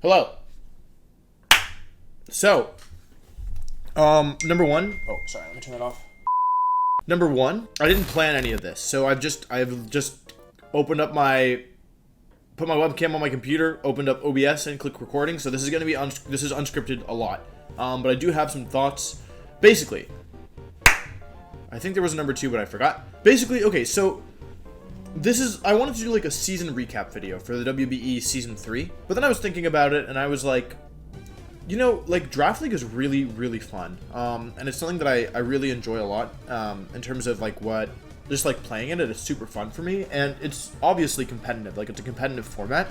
Hello. So, number one. Oh, sorry. Let me turn that off. Number one, I didn't plan any of this, so I've just opened up put my webcam on my computer, opened up OBS, and click recording. So this is gonna be this is unscripted a lot, but I do have some thoughts. Basically, I think there was a number two, but I forgot. Basically, okay, so. I wanted to do like a season recap video for the WBE season 3, but then I was thinking about it and I was like, you know, like Draft League is really, really fun. And it's something that I really enjoy a lot, in terms of like just like playing it. It's super fun for me, and it's obviously competitive, like it's a competitive format.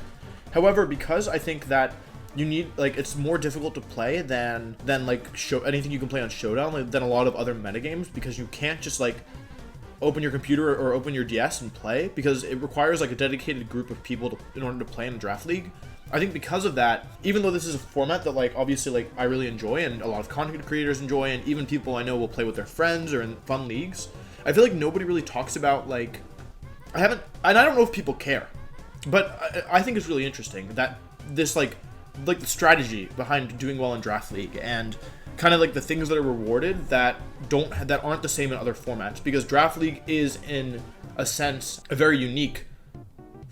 However, because I think that you need, like, it's more difficult to play than like anything you can play on Showdown, like, than a lot of other metagames, because you can't just like open your computer or open your DS and play, because it requires like a dedicated group of people in order to play in Draft League. I think because of that, even though this is a format that like obviously like I really enjoy and a lot of content creators enjoy, and even people I know will play with their friends or in fun leagues, I feel like nobody really talks about, like, I don't know if people care, but I think it's really interesting that this like the strategy behind doing well in Draft League, and kind of like the things that are rewarded that aren't the same in other formats, because Draft League is, in a sense, a very unique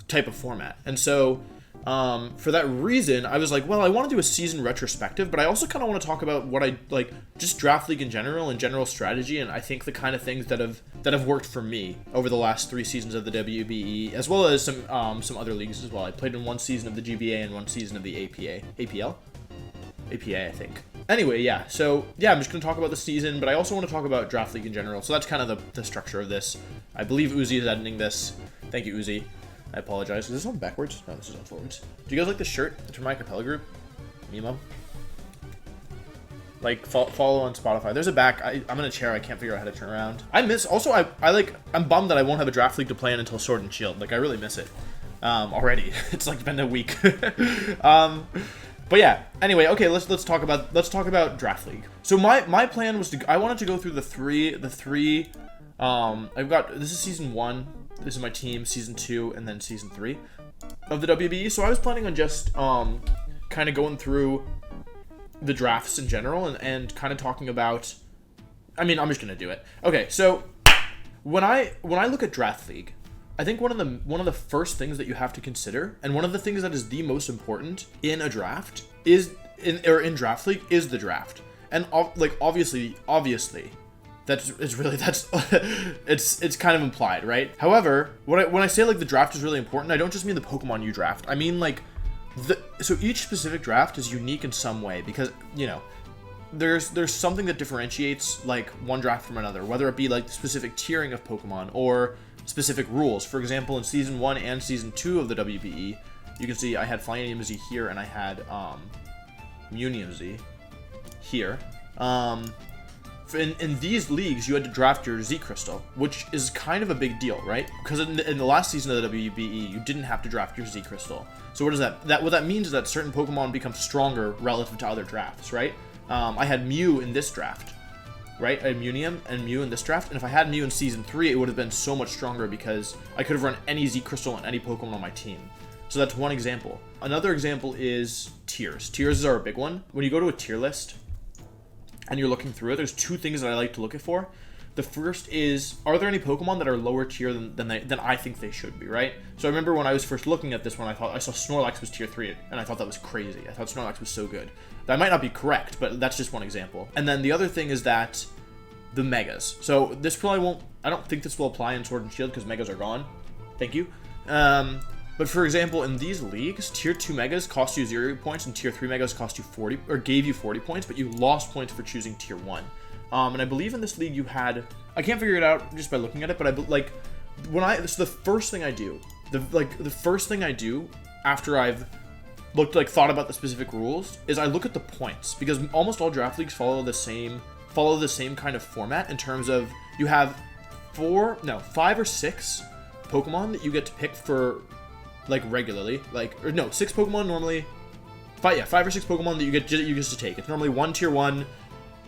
type of format. And so for that reason, I was like, well, I want to do a season retrospective, but I also kind of want to talk about what I like, just Draft League in general and general strategy, and I think the kind of things that have worked for me over the last 3 seasons of the WBE, as well as some other leagues as well. I played in 1 season of the GBA and 1 season of the APA, I think. Anyway, yeah, so, yeah, I'm just going to talk about the season, but I also want to talk about Draft League in general, so that's kind of the structure of this. I believe Uzi is editing this. Thank you, Uzi. I apologize. Is this on backwards? No, this is on forwards. Do you guys like this shirt? It's from my Capella group. Mimo. Like, follow on Spotify. There's a back. I'm in a chair. I can't figure out how to turn around. Also, I'm bummed that I won't have a Draft League to play in until Sword and Shield. Like, I really miss it. Already. It's like been a week. But yeah, anyway, okay, let's talk about Draft League. So my plan was I wanted to go through the three this is season 1, this is my team, season 2, and then season 3 of the WBE. So I was planning on just kind of going through the drafts in general and kind of talking about, I mean, I'm just gonna do it. Okay, so when I look at Draft League, I think one of the first things that you have to consider, and one of the things that is the most important in a draft in Draft League is the draft. And like obviously it's kind of implied, right? However, when I say like the draft is really important, I don't just mean the Pokemon you draft. I mean like so each specific draft is unique in some way, because, you know, there's something that differentiates like one draft from another, whether it be like the specific tiering of Pokemon or specific rules. For example, in season 1 and season 2 of the WBE, you can see I had Flyinium Z here and I had Munium Z here. In these leagues, you had to draft your Z Crystal, which is kind of a big deal, right? Because in the last season of the WBE, you didn't have to draft your Z Crystal. So what does what that means is that certain Pokemon become stronger relative to other drafts, right? I had Mew in this draft, right? I had Munium and Mew in this draft, and if I had Mew in season 3, it would have been so much stronger because I could have run any Z Crystal and any Pokemon on my team. So that's one example. Another example is tiers. Tiers are a big one. When you go to a tier list and you're looking through it, there's 2 things that I like to look for. The first is, are there any Pokemon that are lower tier than I think they should be, right? So I remember when I was first looking at this one, I saw Snorlax was tier 3, and I thought that was crazy. I thought Snorlax was so good. That might not be correct, but that's just one example. And then the other thing is that the Megas. So this probably won't, I don't think this will apply in Sword and Shield because Megas are gone. Thank you. But for example, in these leagues, tier 2 Megas cost you 0 points and tier 3 Megas cost you 40, or gave you 40 points, but you lost points for choosing tier 1. And I believe in this league you had, I can't figure it out just by looking at it, but this is the first thing I do. The first thing I do after I've thought about the specific rules is I look at the points, because almost all draft leagues follow the same kind of format in terms of you have 5 or 6 Pokemon that you get to pick for like regularly, 6 Pokemon normally. 5 or 6 Pokemon that you get to take. It's normally 1 tier 1,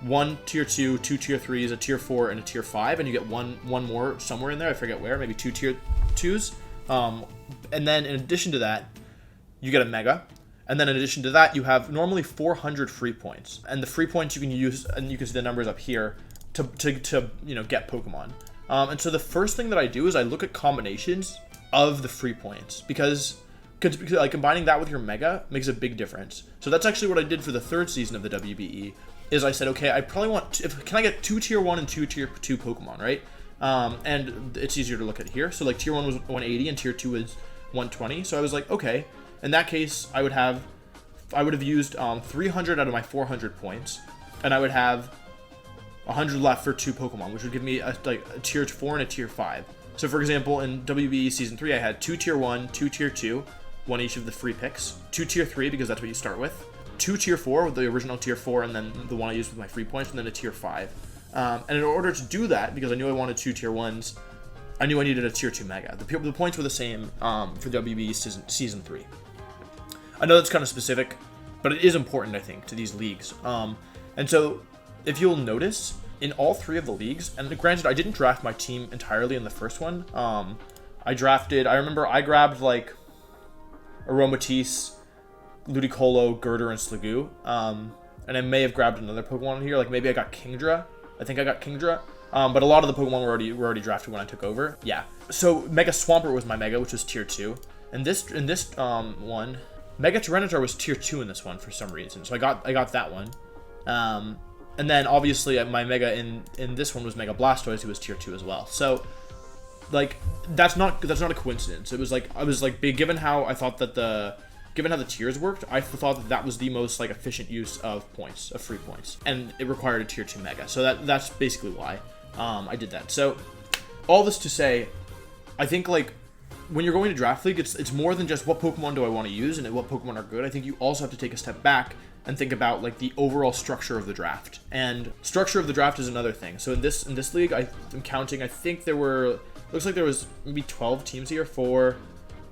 1 tier 2, 2 tier 3s, a tier 4, and a tier 5, and you get one more somewhere in there. I forget where, maybe 2 tier 2s. And then in addition to that, you get a Mega. And then in addition to that, you have normally 400 free points. And the free points you can use, and you can see the numbers up here, to get Pokemon. And so the first thing that I do is I look at combinations of the free points, because like combining that with your Mega makes a big difference. So that's actually what I did for the third season of the WBE, is I said, okay, I probably want, can I get 2 tier 1 and 2 tier 2 Pokemon, right? And it's easier to look at here. So like tier 1 was 180 and tier 2 was 120. So I was like, okay, in that case, I would have used 300 out of my 400 points, and I would have 100 left for 2 Pokemon, which would give me a tier 4 and a tier 5. So for example, in WBE Season 3, I had 2 tier 1, 2 tier 2, 1 each of the free picks, 2 tier 3, because that's what you start with, 2 tier 4 with the original tier 4, and then the one I used with my free points, and then a tier 5. And in order to do that, because I knew I wanted 2 tier 1s, I knew I needed a tier 2 Mega. The points were the same for WBE Season 3. I know that's kind of specific, but it is important, I think, to these leagues. And so, if you'll notice, in all 3 of the leagues, and granted, I didn't draft my team entirely in the first one. I remember I grabbed, like, Aromatisse, Ludicolo, Girder, and Sliggoo. And I may have grabbed another Pokemon here, like maybe I got Kingdra. I think I got Kingdra. But a lot of the Pokemon were already drafted when I took over. Yeah. So Mega Swampert was my Mega, which was tier 2. And this one, Mega Tyranitar was tier 2 in this one for some reason. So I got that one. And then obviously my Mega in this one was Mega Blastoise, who was tier 2 as well. So like that's not a coincidence. It was like I was like given how I thought that given how the tiers worked, I thought that was the most like efficient use of points, of free points, and it required a tier 2 Mega. So that's basically why I did that. So all this to say, I think like when you're going to Draft League, it's more than just what Pokemon do I want to use and what Pokemon are good. I think you also have to take a step back and think about like the overall structure of the draft. And structure of the draft is another thing. So in this league, I'm counting, I think looks like there was maybe 12 teams here, 4,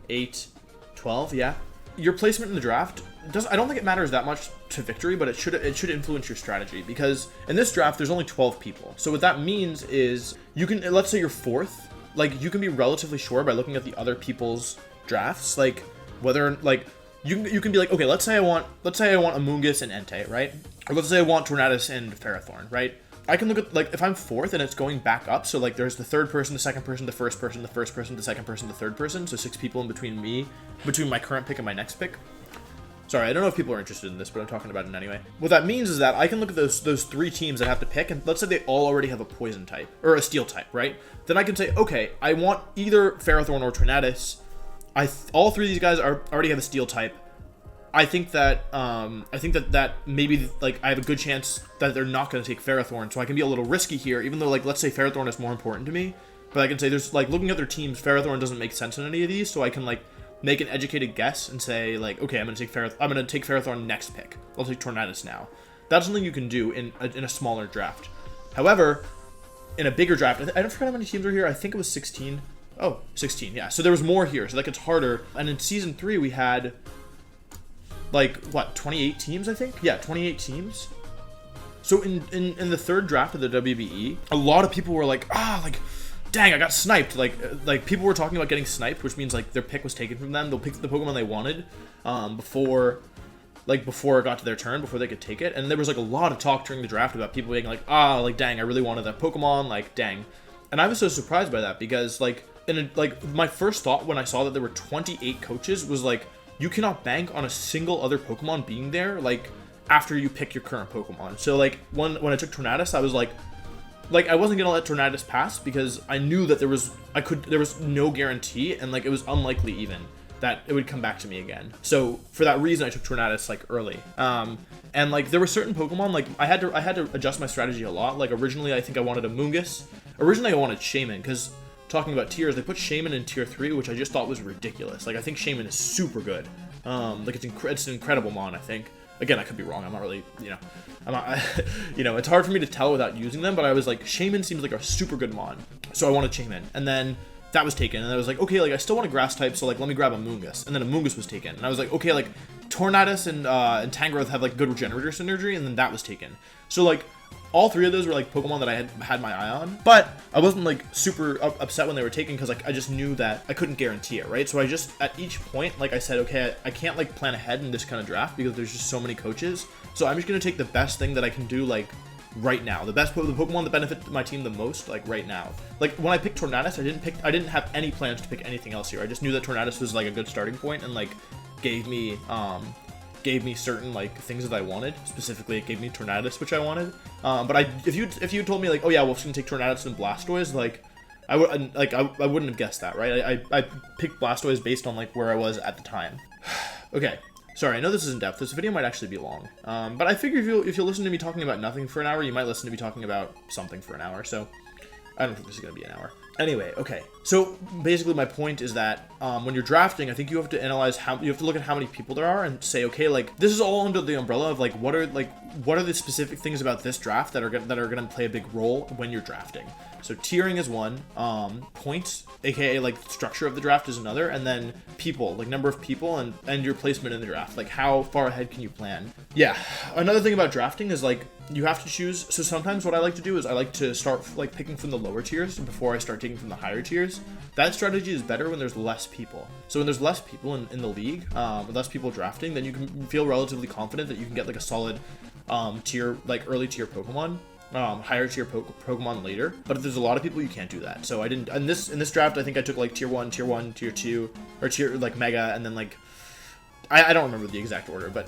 8, 12, yeah. Your placement in the draft I don't think it matters that much to victory, but it should influence your strategy, because in this draft there's only 12 people. So what that means is you can, let's say you're 4th, like you can be relatively sure by looking at the other people's drafts, like whether like you can be like, okay, let's say I want Amoonguss and Entei, right? Or let's say I want Tornadus and Ferrothorn, right? I can look at, like, if I'm 4th and it's going back up, so like there's the 3rd person, the 2nd person, the 1st person, the 1st person, the 2nd person, the 3rd person, so 6 people in between my current pick and my next pick. Sorry, I don't know if people are interested in this, but I'm talking about it anyway. What that means is that I can look at those 3 teams that have to pick, and let's say they all already have a poison type, or a steel type, right? Then I can say, okay, I want either Ferrothorn or Tornadus. All 3 of these guys already have a steel type. I think that maybe like I have a good chance that they're not going to take Ferrothorn, so I can be a little risky here, even though like let's say Ferrothorn is more important to me. But I can say there's like looking at their teams, Ferrothorn doesn't make sense in any of these, so I can like make an educated guess and say like, okay, I'm going to take Ferrothorn next pick. I'll take Tornadus now. That's something you can do in a smaller draft. However, in a bigger draft, I don't forget how many teams are here. I think it was 16. Oh, 16, yeah. So there was more here, so that gets harder. And in Season 3, we had like, what, 28 teams, I think? Yeah, 28 teams. So in the 3rd draft of the WBE, a lot of people were like, dang, I got sniped. Like people were talking about getting sniped, which means like their pick was taken from them. They'll pick the Pokemon they wanted before it got to their turn, before they could take it. And there was like a lot of talk during the draft about people being like, dang, I really wanted that Pokemon, like, dang. And I was so surprised by that, because like my first thought when I saw that there were 28 coaches was like, you cannot bank on a single other Pokemon being there, like, after you pick your current Pokemon. So, like, when I took Tornadus, I was like, I wasn't gonna let Tornadus pass, because I knew that there was no guarantee, and, like, it was unlikely even that it would come back to me again. So, for that reason, I took Tornadus, like, early. And, like, there were certain Pokemon, like, I had to adjust my strategy a lot. Like, originally, I think I wanted Amoonguss. Originally, I wanted Shaman, because talking about tiers, they put Shaman in tier 3, which I just thought was ridiculous. Like, I think Shaman is super good. Like, it's an incredible mon, I think. Again, I could be wrong. I'm not really, it's hard for me to tell without using them, but I was like, Shaman seems like a super good mon. So I wanted Shaman. And then that was taken. And I was like, okay, like, I still want a grass type, so, like, let me grab Amoonguss. And then Amoonguss was taken. And I was like, okay, like, Tornadus and Tangrowth have, like, good regenerator synergy, and then that was taken. So, like, all three of those were like Pokemon that I had my eye on, but I wasn't like super upset when they were taken because like I just knew that I couldn't guarantee it, right? So I just at each point like I said, okay, I can't like plan ahead in this kind of draft because there's just so many coaches. So I'm just gonna take the best thing that I can do like right now, the Pokemon that benefit my team the most like right now. Like when I picked Tornadus, I didn't have any plans to pick anything else here. I just knew that Tornadus was like a good starting point and like gave me certain like things that I wanted. Specifically, it gave me Tornadus, which I wanted. But if you told me like, oh yeah, Wolf's gonna take Tornadus and Blastoise, like I wouldn't have guessed that, right? I picked Blastoise based on like where I was at the time. Okay, sorry, I know this is in depth. This video might actually be long, but I figure if you listen to me talking about nothing for an hour, you might listen to me talking about something for an hour. So I don't think this is gonna be an hour. Anyway, okay. So basically, my point is that when you're drafting, I think you have to analyze you have to look at how many people there are and say, okay, like this is all under the umbrella of like what are the specific things about this draft that are gonna play a big role when you're drafting. So tiering is one, points, aka like structure of the draft is another, and then people, like number of people and your placement in the draft, like how far ahead can you plan. Yeah, another thing about drafting is like you have to choose. So sometimes what I like to do is I like to start like picking from the lower tiers before I start taking from the higher tiers. That strategy is better when there's less people. So when there's less people in the league, with less people drafting, then you can feel relatively confident that you can get like a solid tier, like early tier Pokemon. Higher tier Pokemon later, but if there's a lot of people, you can't do that. So I didn't in this draft. I think I took like tier 1, tier 2, or tier like Mega, and then like I don't remember the exact order, but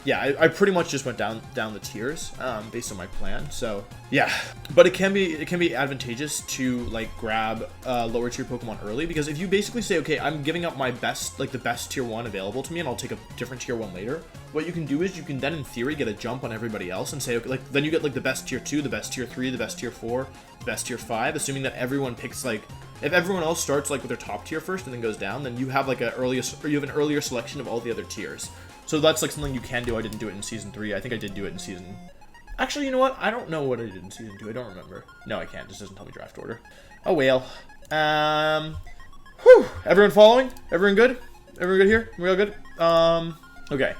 yeah, I pretty much just went down the tiers based on my plan. So yeah, but it can be advantageous to like grab lower tier Pokemon early, because if you basically say, okay, I'm giving up my best, like the best tier 1 available to me, and I'll take a different tier 1 later. What you can do is you can then in theory get a jump on everybody else and say, okay, like then you get like the best tier 2, the best tier 3, the best tier 4, the best tier 5, assuming that everyone picks like. If everyone else starts like with their top tier first and then goes down, then you have like you have an earlier selection of all the other tiers. So that's like something you can do. I didn't do it in season 3. I think I did do it in season. Actually, you know what? I don't know what I did in season 2. I don't remember. No, I can't. This doesn't tell me draft order. Oh well. Whew. Everyone following? Everyone good? Everyone good here? We all good? Okay.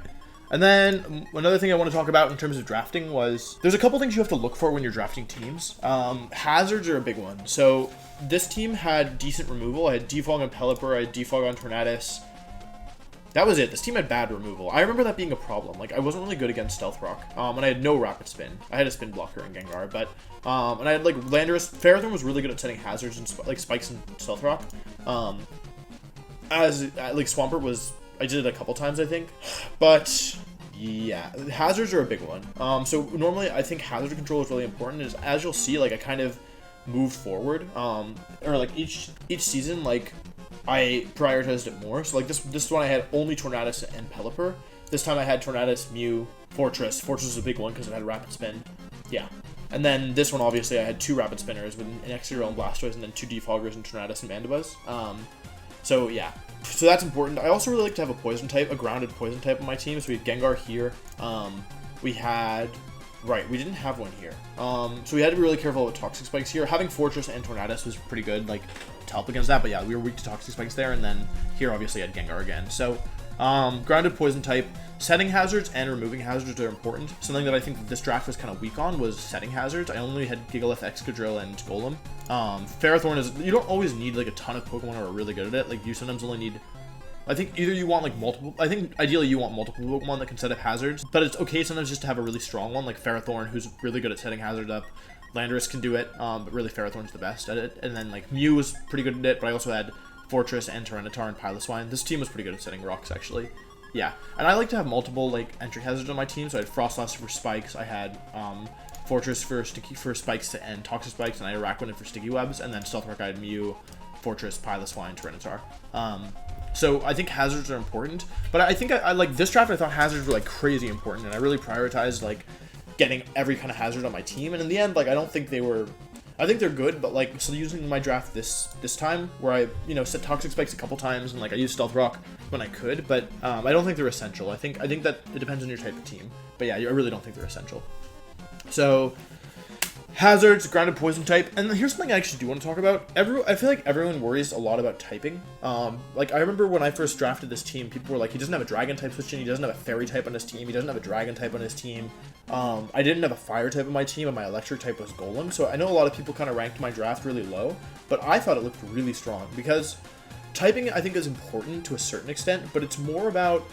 And then another thing I want to talk about in terms of drafting was there's a couple things you have to look for when you're drafting teams. Hazards are a big one. So this team had decent removal. I had Defog on Pelipper, I had Defog on Tornadus. That was it. This team had bad removal. I remember that being a problem. Like I wasn't really good against Stealth Rock, and I had no Rapid Spin. I had a Spin Blocker in Gengar, but and I had like Landorus. Ferrothorn was really good at setting hazards and like spikes and Stealth Rock. Like Swampert was. I did it a couple times, I think, but yeah, hazards are a big one. So normally I think hazard control is really important. Is as you'll see, like I kind of move forward, or like each season, like I prioritized it more. So like this one I had only Tornadus and Pelipper. This time I had Tornadus, Mew, Fortress. Fortress is a big one because it had Rapid Spin. Yeah. And then this one, obviously, I had 2 Rapid Spinners with an Exeggutor and Blastoise, and then 2 Defoggers and Tornadus and Mandibuzz. So yeah. So that's important. I also really like to have a poison type, a grounded poison type on my team. So we had Gengar here. We didn't have one here. So we had to be really careful with Toxic Spikes here. Having Fortress and Tornadus was pretty good, like, to help against that. But yeah, we were weak to Toxic Spikes there. And then here, obviously, I had Gengar again. So, grounded poison type. Setting hazards and removing hazards are important. Something that I think that this draft was kind of weak on was setting hazards. I only had Gigalith, Excadrill, and Golem. Ferrothorn is, you don't always need like a ton of Pokemon who are really good at it. Like you sometimes only need, I think either you want like multiple, I think ideally you want multiple Pokemon that can set up hazards, but it's okay sometimes just to have a really strong one like Ferrothorn, who's really good at setting hazards up. Landorus can do it, but really Ferrothorn's the best at it. And then like Mew was pretty good at it, but I also had Fortress and Tyranitar and Piloswine. This team was pretty good at setting rocks actually. Yeah, and I like to have multiple like entry hazards on my team. So I had Frostlass for spikes, I had Fortress for spikes and Toxic Spikes, and I had Araquanid for sticky webs, and then Stealth Rock I had Mew, Fortress, Piloswine, Tyranitar. So I think hazards are important, but I think I like this draft. I thought hazards were like crazy important, and I really prioritized like getting every kind of hazard on my team. And in the end, like I don't think they were. I think they're good, but like, so using my draft this time where I, set Toxic Spikes a couple times and like I used Stealth Rock when I could, but I don't think they're essential. I think that it depends on your type of team, but yeah, I really don't think they're essential. So Hazards, grounded poison type, and here's something I actually do want to talk about. I feel like everyone worries a lot about typing. Like I remember when I first drafted this team, people were like, he doesn't have a dragon type switch in, he doesn't have a fairy type on his team, he doesn't have a dragon type on his team. I didn't have a fire type on my team, and my electric type was golem, so I know a lot of people kind of ranked my draft really low, but I thought it looked really strong, because typing I think is important to a certain extent, but it's more about,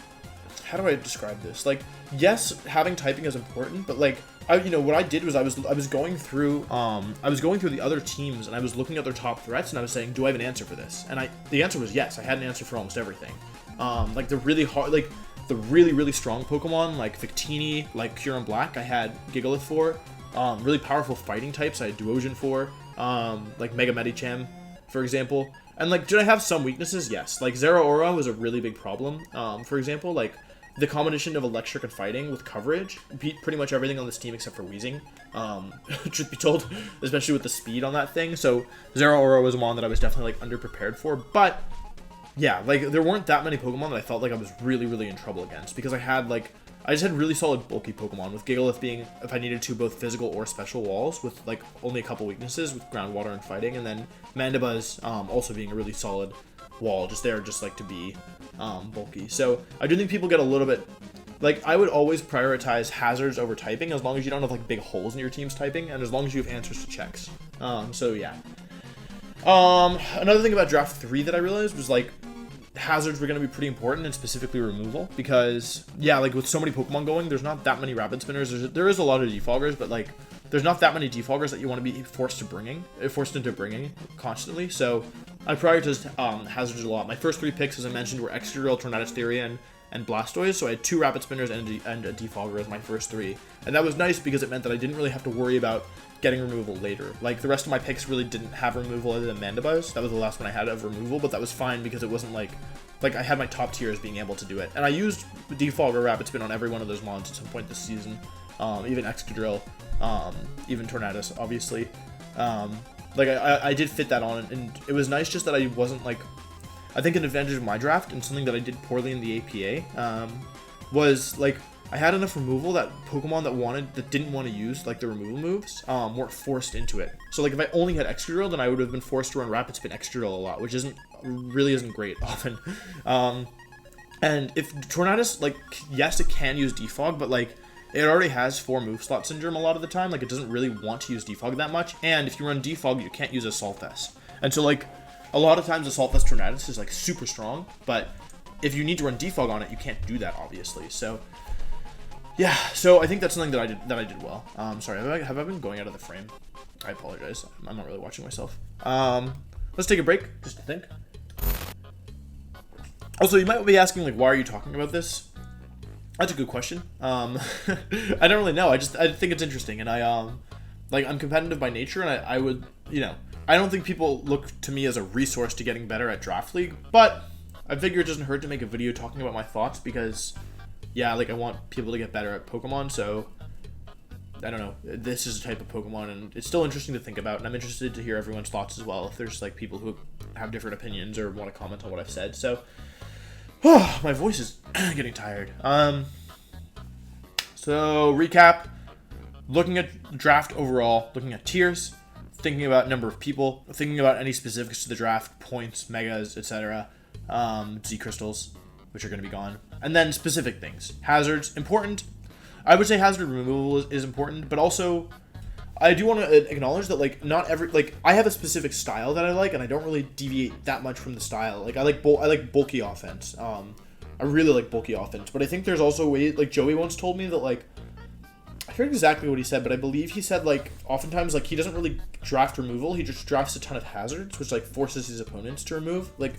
how do I describe this? Like, yes, having typing is important, but like, what I did was I was going through the other teams, and I was looking at their top threats, and I was saying, do I have an answer for this? And the answer was yes. I had an answer for almost everything. Like the really hard, like the really strong Pokemon, like Victini, like Pure and Black, I had Gigalith for. Really powerful fighting types, I had Duosion for. Like Mega Medicham, for example. And like, did I have some weaknesses? Yes. Like Zeraora was a really big problem. For example, like, the combination of electric and fighting with coverage beat pretty much everything on this team except for Weezing. Truth be told, especially with the speed on that thing. So Zeraora was one that I was definitely like underprepared for. But yeah, like there weren't that many Pokemon that I felt like I was really in trouble against, because I just had really solid bulky Pokemon, with Gigalith being, if I needed to, both physical or special walls, with like only a couple weaknesses with ground, water, and fighting, and then Mandibuzz also being a really solid wall, just there just like to be bulky. So I do think people get a little bit, like, I would always prioritize hazards over typing, as long as you don't have like big holes in your team's typing, and as long as you have answers to checks. So yeah. Another thing about draft 3 that I realized was like hazards were going to be pretty important, and specifically removal, because yeah, like with so many Pokemon going, there's not that many rapid spinners. There is a lot of defoggers, but like there's not that many defoggers that you want to be forced into bringing constantly. So I prioritized hazards a lot. My first 3 picks, as I mentioned, were Excadrill, Tornadus Therian, and Blastoise. So I had 2 rapid spinners and a defogger as my first 3, and that was nice because it meant that I didn't really have to worry about getting removal later. Like the rest of my picks really didn't have removal other than Mandibuzz. That was the last one I had of removal, but that was fine because it wasn't like I had my top tiers being able to do it. And I used defog or rapid spin on every one of those mons at some point this season. Even Excadrill, even Tornadus, obviously. Like I did fit that on, and it was nice just that I wasn't like, I think an advantage of my draft, and something that I did poorly in the APA, was like, I had enough removal that Pokemon that didn't want to use like the removal moves weren't forced into it. So like if I only had Excadrill, then I would have been forced to run Rapid Spin Excadrill a lot, which really isn't great often. And if Tornadus, like, yes, it can use Defog, but like it already has 4 move slot syndrome a lot of the time. Like it doesn't really want to use Defog that much, and if you run Defog, you can't use Assault Vest. And so like a lot of times Assault Vest Tornadus is like super strong, but if you need to run Defog on it, you can't do that obviously. So yeah, so I think that's something that I did well. Sorry, have I been going out of the frame? I apologize. I'm not really watching myself. Let's take a break just to think. Also, you might be asking, like, why are you talking about this? That's a good question. I don't really know. I think it's interesting, and I'm competitive by nature, and I would, I don't think people look to me as a resource to getting better at Draft League, but I figure it doesn't hurt to make a video talking about my thoughts, because yeah, like I want people to get better at Pokemon, so I don't know. This is a type of Pokemon, and it's still interesting to think about, and I'm interested to hear everyone's thoughts as well, if there's like people who have different opinions or want to comment on what I've said. So, my voice is getting tired. So recap, looking at draft overall, looking at tiers, thinking about number of people, thinking about any specifics to the draft, points, megas, etc., Z crystals, which are going to be gone, and then specific things. Hazards, important. I would say hazard removal is important, but also I do want to acknowledge that like not every, like I have a specific style that I like, and I don't really deviate that much from the style. Like I like bulky offense. I really like bulky offense, but I think there's also ways, like Joey once told me that like, I forget exactly what he said, but I believe he said like oftentimes like he doesn't really draft removal, he just drafts a ton of hazards, which like forces his opponents to remove. Like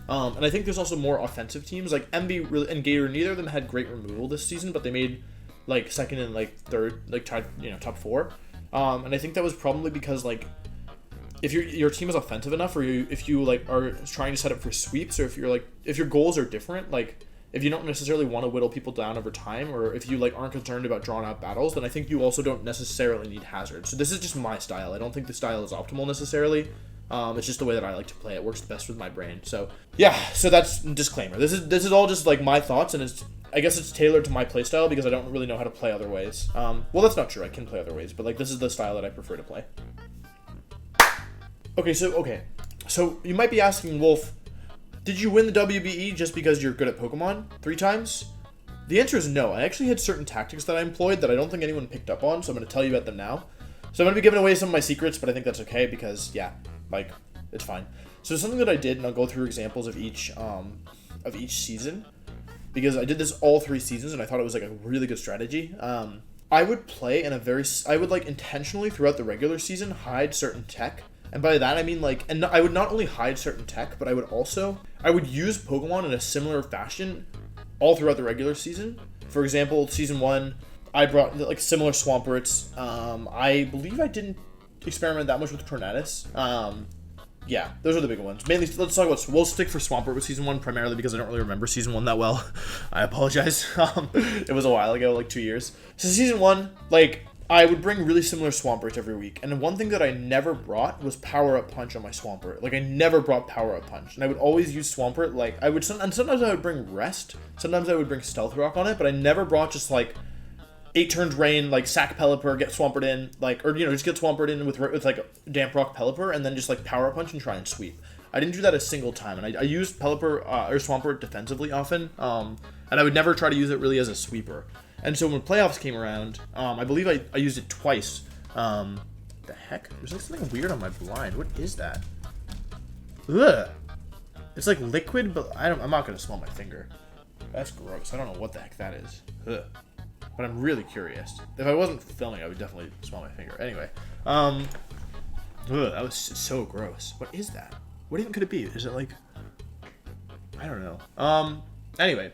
and I think there's also more offensive teams like MB and Gator. Neither of them had great removal this season, but they made like second and like third, like tied, top 4. And I think that was probably because like if your team is offensive enough, or if you like are trying to set up for sweeps, or if your goals are different, like if you don't necessarily want to whittle people down over time, or if you like aren't concerned about drawn out battles, then I think you also don't necessarily need hazards. So this is just my style. I don't think the style is optimal necessarily. It's just the way that I like to play. It works best with my brain. So yeah, so that's disclaimer. This is all just like my thoughts, and it's I guess it's tailored to my playstyle because I don't really know how to play other ways. Well, that's not true. I can play other ways, but like this is the style that I prefer to play. Okay, so you might be asking, Wolf, did you win the WBE just because you're good at Pokemon 3 times? The answer is no. I actually had certain tactics that I employed that I don't think anyone picked up on, so I'm going to tell you about them now. So I'm going to be giving away some of my secrets, but I think that's okay because, yeah, like, it's fine. So something that I did, and I'll go through examples of each season, because I did this all 3 seasons, and I thought it was, like, a really good strategy. I would play in I would, like, intentionally throughout the regular season hide certain tech. And by that, I mean, like, and I would not only hide certain tech, but I would use Pokemon in a similar fashion all throughout the regular season. For example, season 1, I brought, like, similar Swamperts. I believe I didn't experiment that much with Tornadus. Yeah, those are the big ones. Mainly, let's talk about, we'll stick for Swampert with season 1, primarily because I don't really remember season 1 that well. I apologize. It was a while ago, like 2 years. So season 1, like, I would bring really similar Swamperts every week, and one thing that I never brought was Power Up Punch on my Swampert. Like, I never brought Power Up Punch, and I would always use Swampert, like, and sometimes I would bring Rest, sometimes I would bring Stealth Rock on it, but I never brought just, like, 8 turns Rain, like, sack Pelipper, get Swampert in, like, or, you know, just get Swampert in with like, Damp Rock Pelipper, and then just, like, Power Up Punch and try and sweep. I didn't do that a single time, and I used Pelipper, or Swampert defensively often, and I would never try to use it really as a sweeper. And so when playoffs came around, I believe I used it twice. The heck? There's like something weird on my blind. What is that? Ugh. It's like liquid, but I'm not gonna smell my finger. That's gross. I don't know what the heck that is. Ugh. But I'm really curious. If I wasn't filming, I would definitely smell my finger. Anyway, ugh, that was so gross. What is that? What even could it be? Is it like? I don't know. Anyway.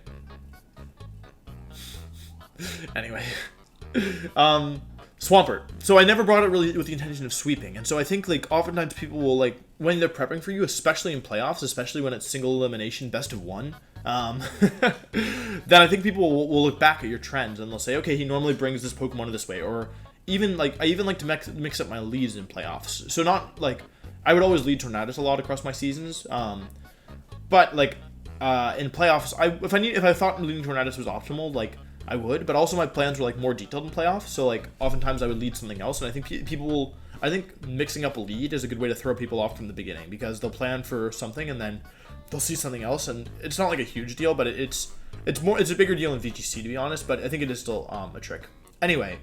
Swampert. So I never brought it really with the intention of sweeping, and so I think, like, oftentimes people will, like, when they're prepping for you, especially in playoffs, especially when it's single elimination best of 1, then I think people will look back at your trends and they'll say, okay, he normally brings this Pokemon this way, or even, like, I even like to mix up my leads in playoffs. So not, like, I would always lead Tornadus a lot across my seasons, but, like, in playoffs, if I thought leading Tornadus was optimal, like, I would, but also my plans were, like, more detailed in playoffs, so, like, oftentimes I would lead something else, and I think I think mixing up a lead is a good way to throw people off from the beginning, because they'll plan for something, and then they'll see something else, and it's not, like, a huge deal, but it's a bigger deal in VGC, to be honest, but I think it is still, a trick. Anyway,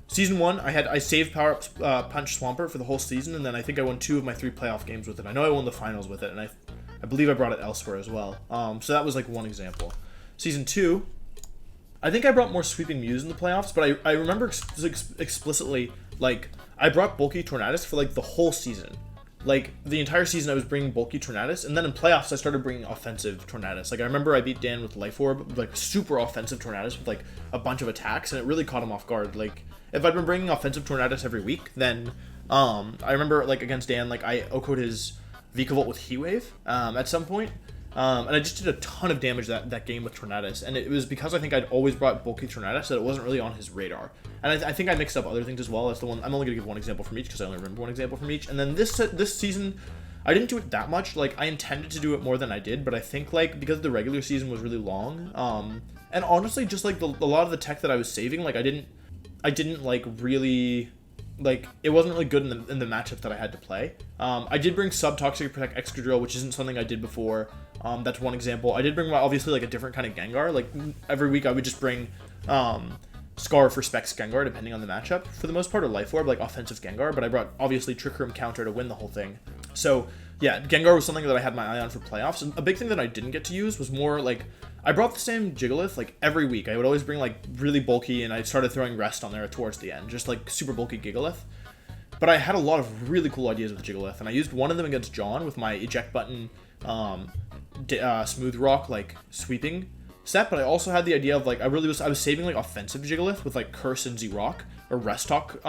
season 1, I saved Power Up Punch Swampert for the whole season, and then I think I won 2 of my 3 playoff games with it. I know I won the finals with it, and I believe I brought it elsewhere as well, so that was, like, one example. Season 2, I think I brought more Sweeping Mews in the playoffs, but I remember explicitly, like, I brought Bulky Tornadus for, like, the whole season. Like, the entire season I was bringing Bulky Tornadus, and then in playoffs I started bringing offensive Tornadus. Like, I remember I beat Dan with Life Orb, like, super offensive Tornadus with, like, a bunch of attacks, and it really caught him off guard. Like, if I'd been bringing offensive Tornadus every week, then, I remember, like, against Dan, like, I OHKO'd his Vikavolt with Heat Wave, at some point. And I just did a ton of damage that game with Tornadus, and it was because I think I'd always brought Bulky Tornadus that it wasn't really on his radar. And I think I mixed up other things as well. That's the one. I'm only gonna give one example from each because I only remember one example from each. And then this season, I didn't do it that much. Like, I intended to do it more than I did, but I think, like, because the regular season was really long, and honestly, just like a lot of the tech that I was saving, like, I didn't like really. Like, it wasn't really good in the matchup that I had to play. I did bring Sub-Toxic Protect Excadrill, which isn't something I did before. That's one example. I did bring, obviously, like, a different kind of Gengar. Like, every week I would just bring Scar for Specs Gengar, depending on the matchup, for the most part, or Life Orb, like, offensive Gengar. But I brought, obviously, Trick Room counter to win the whole thing. So, yeah, Gengar was something that I had my eye on for playoffs. And a big thing that I didn't get to use was more, like, I brought the same Jigglypuff, like, every week. I would always bring, like, really bulky, and I started throwing Rest on there towards the end. Just, like, super bulky Gigalith. But I had a lot of really cool ideas with Jigglypuff, and I used one of them against John with my eject button, Smooth Rock, like, sweeping set. But I also had the idea of, like, I was saving, like, offensive Jigglypuff with, like, Curse and Z-Rock, or Rest Talk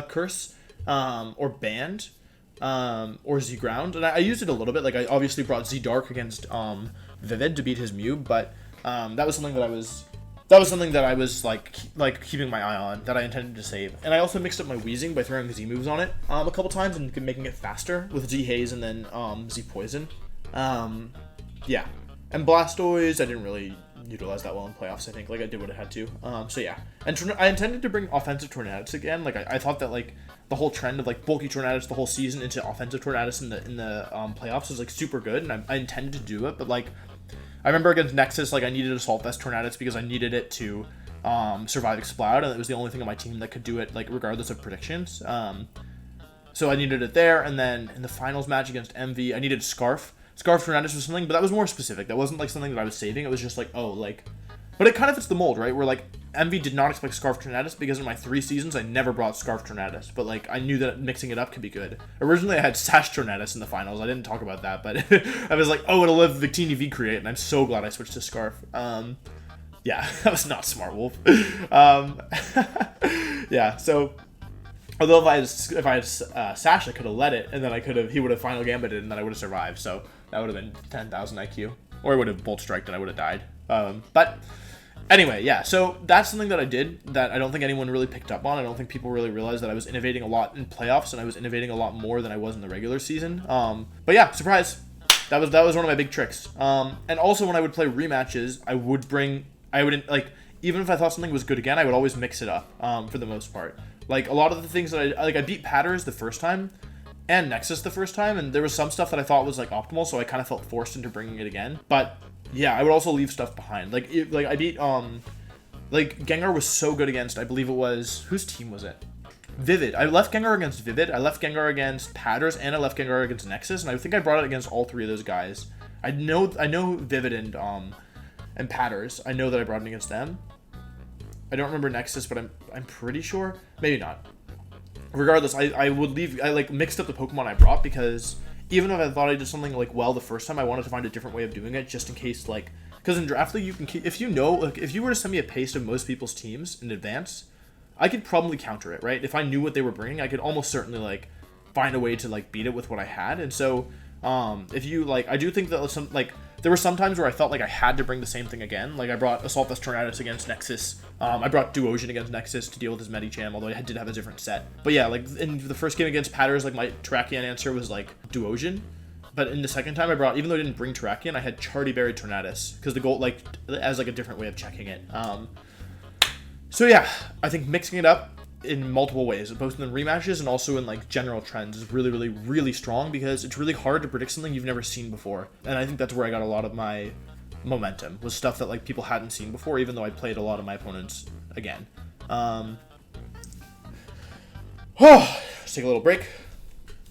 Curse, or Band, or Z-Ground. And I used it a little bit. Like, I obviously brought Z-Dark against Vivid to beat his Mew, but that was something that I was like keeping my eye on, that I intended to save. And I also mixed up my Weezing by throwing Z moves on it a couple times and making it faster with Z Haze and then Z Poison. Yeah. And Blastoise, I didn't really utilized that well in playoffs, I think. Like, I did what I had to. So, yeah. And I intended to bring offensive Tornadus again. Like, I thought that, like, the whole trend of, like, bulky Tornadus the whole season into offensive Tornadus in the playoffs was, like, super good. And I intended to do it. But, like, I remember against Nexus, like, I needed Assault Vest Tornadus because I needed it to survive Explode. And it was the only thing on my team that could do it, like, regardless of predictions. So I needed it there. And then in the finals match against MV, I needed Scarf. Scarf Tornadus was something, but that was more specific. That wasn't like something that I was saving. It was just like, oh, like, but it kind of fits the mold, right? Where like MV did not expect Scarf Tornadus because in my 3 seasons I never brought Scarf Tornadus, but like I knew that mixing it up could be good. Originally I had Sash Tornadus in the finals. I didn't talk about that, but I was like, oh, it'll live Victini V create, and I'm so glad I switched to Scarf. Yeah, that was not smart, Wolf. Yeah, so. Although if I had Sash, I could have let it, and then he would have final gambited, and then I would have survived. So that would have been 10,000 IQ, or I would have bolt striked and I would have died. But anyway, yeah. So that's something that I did that I don't think anyone really picked up on. I don't think people really realized that I was innovating a lot in playoffs, and I was innovating a lot more than I was in the regular season. But yeah, surprise. That was one of my big tricks. And also when I would play rematches, I wouldn't like. Even if I thought something was good again, I would always mix it up, for the most part. Like, a lot of the things that I beat Patters the first time, and Nexus the first time, and there was some stuff that I thought was, like, optimal, so I kind of felt forced into bringing it again. But, yeah, I would also leave stuff behind. Like, I beat, like, Gengar was so good against, I believe it was, whose team was it? Vivid. I left Gengar against Vivid, I left Gengar against Patters, and I left Gengar against Nexus, and I think I brought it against all 3 of those guys. I know Vivid and Patters. I know that I brought it against them. I don't remember Nexus, but I'm pretty sure. Maybe not. Regardless, I like mixed up the Pokemon I brought because even if I thought I did something like well the first time, I wanted to find a different way of doing it just in case, like, because in Draft League you can keep, if you know, like, if you were to send me a paste of most people's teams in advance, I could probably counter it, right? If I knew what they were bringing, I could almost certainly like find a way to like beat it with what I had. And so if you like, I do think that some like. There were some times where I felt like I had to bring the same thing again. Like, I brought Assault Vest Tornadus against Nexus. I brought Duosion against Nexus to deal with his Medicham, although I did have a different set. But yeah, like, in the first game against Patters, like, my Terrakion answer was, like, Duosion. But in the second time I brought, even though I didn't bring Terrakion, I had Chardy Berry Tornadus. Because the goal, like, as, like, a different way of checking it. So yeah, I think mixing it up in multiple ways, both in the rematches and also in like general trends, is really, really, really strong because it's really hard to predict something you've never seen before. And I think that's where I got a lot of my momentum, was stuff that like people hadn't seen before, even though I played a lot of my opponents again. Let's take a little break.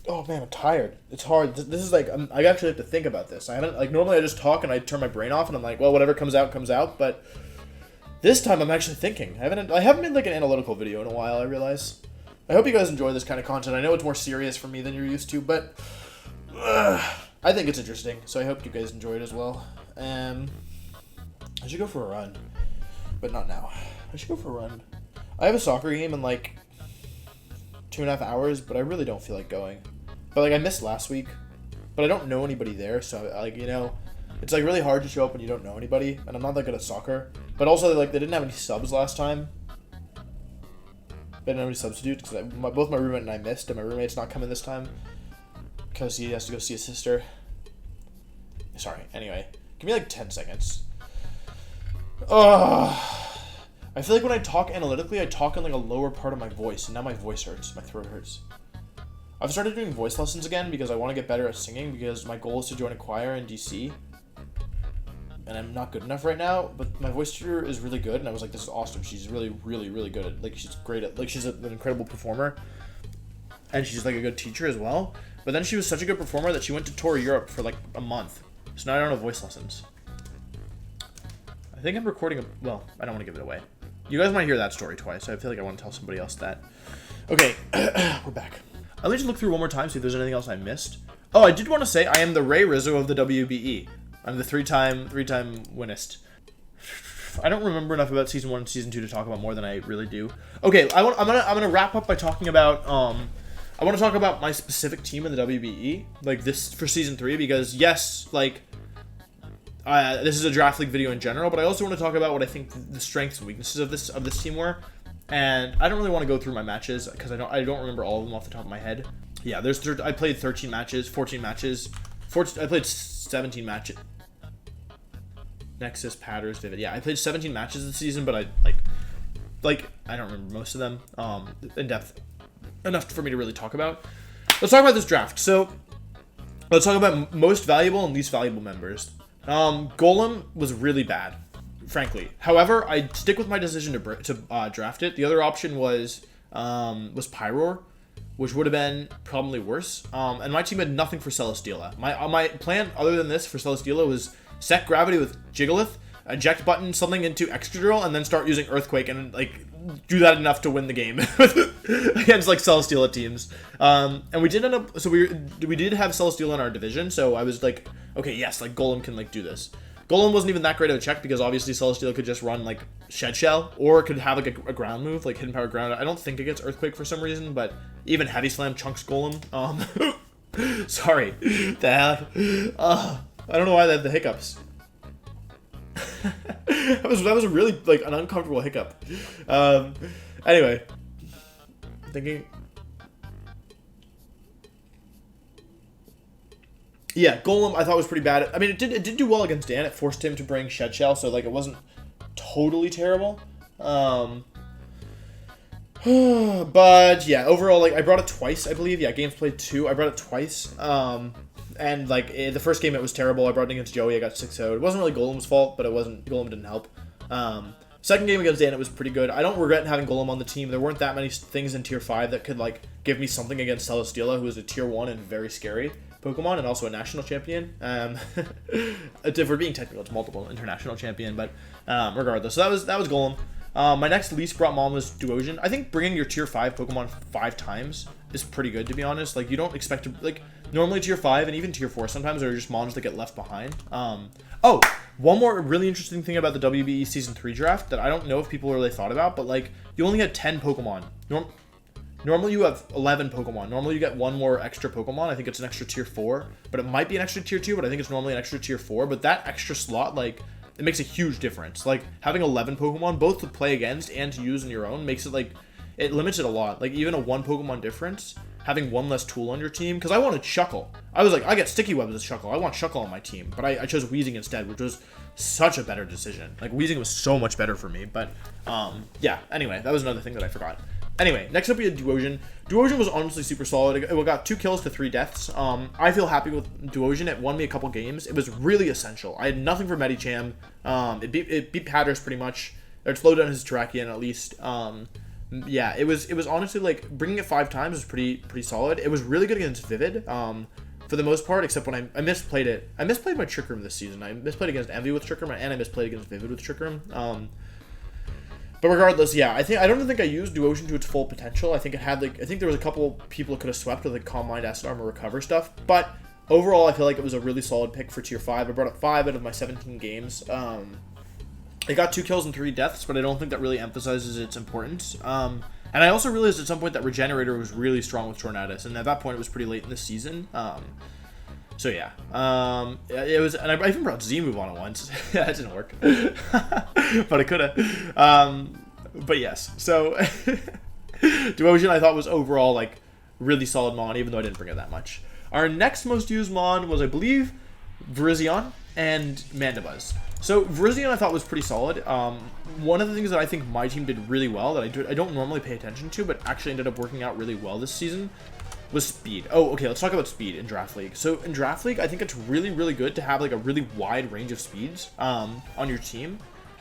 Oh man, I'm tired. It's hard. This is like, I actually have to think about this. I haven't, like, normally I just talk and I turn my brain off and I'm like, well, whatever comes out, but this time I'm actually thinking. I haven't made like an analytical video in a while, I realize. I hope you guys enjoy this kind of content. I know it's more serious for me than you're used to, but I think it's interesting, so I hope you guys enjoy it as well. I should go for a run, but not now. I should go for a run. I have a soccer game in like 2.5 hours, but I really don't feel like going. But like I missed last week, but I don't know anybody there, so like, you know, it's like really hard to show up when you don't know anybody, and I'm not that good at soccer. But also, like, they didn't have any subs last time. They didn't have any substitutes because both my roommate and I missed, and my roommate's not coming this time because he has to go see his sister. Sorry. Anyway, give me like 10 seconds. I feel like when I talk analytically, I talk in like a lower part of my voice, and now my voice hurts. My throat hurts. I've started doing voice lessons again because I want to get better at singing because my goal is to join a choir in DC. And I'm not good enough right now, but my voice teacher is really good, and I was like, this is awesome. She's really, really, really good at, like, she's great at, like, she's an incredible performer, and she's, like, a good teacher as well. But then she was such a good performer that she went to tour Europe for, like, a month. So now I don't have voice lessons. I think I'm recording well, I don't want to give it away. You guys might hear that story twice, so I feel like I want to tell somebody else that. Okay, we're back. Let me just look through one more time, see if there's anything else I missed. Oh, I did want to say I am the Ray Rizzo of the WBE. I'm the three-time winnist. I don't remember enough about season 1 and season 2 to talk about more than I really do. Okay, I'm gonna wrap up by talking about I want to talk about my specific team in the WBE, like this for season 3, because yes, like this is a draft league video in general, but I also want to talk about what I think the strengths and weaknesses of this team were. And I don't really want to go through my matches because I don't remember all of them off the top of my head. Yeah, I played 13 matches, 14 matches. I played 17 matches. Nexus, Patters, Vivid. Yeah, I played 17 matches this season, but I I don't remember most of them in depth enough for me to really talk about. Let's talk about this draft. So let's talk about most valuable and least valuable members. Golem was really bad, frankly. However, I stick with my decision to draft it. The other option was Pyroar, which would have been probably worse. And my team had nothing for Celesteela. My plan other than this for Celesteela was set Gravity with Jigglypuff, eject button something into Excadrill, and then start using Earthquake and like do that enough to win the game against like Celesteela teams. And we did end up, so we did have Celesteela in our division, so I was like, okay, yes, like Golem can like do this. Golem wasn't even that great of a check because obviously Celesteela could just run like Shed Shell, or it could have like a ground move, like Hidden Power Ground. I don't think it gets Earthquake for some reason, but even Heavy Slam chunks Golem. Sorry, that I don't know why I had the hiccups. that was a really like an uncomfortable hiccup. Anyway, thinking. Yeah, Golem I thought was pretty bad. I mean, it did do well against Dan. It forced him to bring Shed Shell, so like it wasn't totally terrible. But yeah, overall, like I brought it twice, I believe. Yeah, games played 2. I brought it twice. And like the first game it was terrible. I brought it against Joey. I got 6-0'd. It wasn't really Golem's fault, but Golem didn't help. Second game against Dan, it was pretty good. I don't regret having Golem on the team. There weren't that many things in Tier 5 that could like give me something against Celesteela, who is a Tier 1 and very scary Pokemon, and also a national champion. If we're being technical, it's multiple international champion, but regardless. So that was Golem. My next least brought Mom was Duosion. I think bringing your Tier 5 Pokemon 5 times is pretty good, to be honest. Like, you don't expect to, like, normally Tier 5 and even Tier 4, sometimes they're just Moms that get left behind. Oh, one more really interesting thing about the WBE Season 3 draft that I don't know if people really thought about, but, like, you only had 10 Pokemon. Normally you have 11 Pokemon. Normally you get one more extra Pokemon. I think it's an extra Tier 4, but it might be an extra Tier 2, but I think it's normally an extra Tier 4. But that extra slot, like, it makes a huge difference. Like, having 11 Pokemon, both to play against and to use on your own, makes it, like, it limits it a lot. Like, even a 1 Pokemon difference, having one less tool on your team, because I wanted Shuckle. I was like, I get Sticky Web as Shuckle. I want Shuckle on my team, but I chose Weezing instead, which was such a better decision. Like, Weezing was so much better for me, but, yeah, anyway, that was another thing that I forgot. Anyway, next up we had Duosion. Duosion was honestly super solid. It got 2 kills to 3 deaths. I feel happy with Duosion. It won me a couple games. It was really essential. I had nothing for Medicham. It beat Patters pretty much. Or it slowed down his Terrakion at least. Yeah, it was honestly like bringing it 5 times was pretty solid. It was really good against Vivid. For the most part, except when I misplayed it. I misplayed my Trick Room this season. I misplayed against Envy with Trick Room, and I misplayed against Vivid with Trick Room. But regardless, yeah, I don't think I used Duosion to its full potential. I think it had I think there was a couple people it could have swept with like Calm Mind, Acid Armor, Recover stuff. But overall, I feel like it was a really solid pick for Tier 5. I brought up 5 out of my 17 games. It got 2 kills and 3 deaths, but I don't think that really emphasizes its importance. And I also realized at some point that Regenerator was really strong with Tornadus, and at that point it was pretty late in the season. So yeah, it was, and I even brought Z-Move on it once. That didn't work, but I could have. But yes, so Duosion I thought was overall like really solid Mon, even though I didn't bring it that much. Our next most used Mon was, I believe, Virizion and Mandibuzz. So Virizion I thought was pretty solid. One of the things that I think my team did really well that I don't normally pay attention to, but actually ended up working out really well this season, was speed. Oh, okay, let's talk about speed in Draft League. So in Draft League, I think it's really, really good to have like a really wide range of speeds on your team,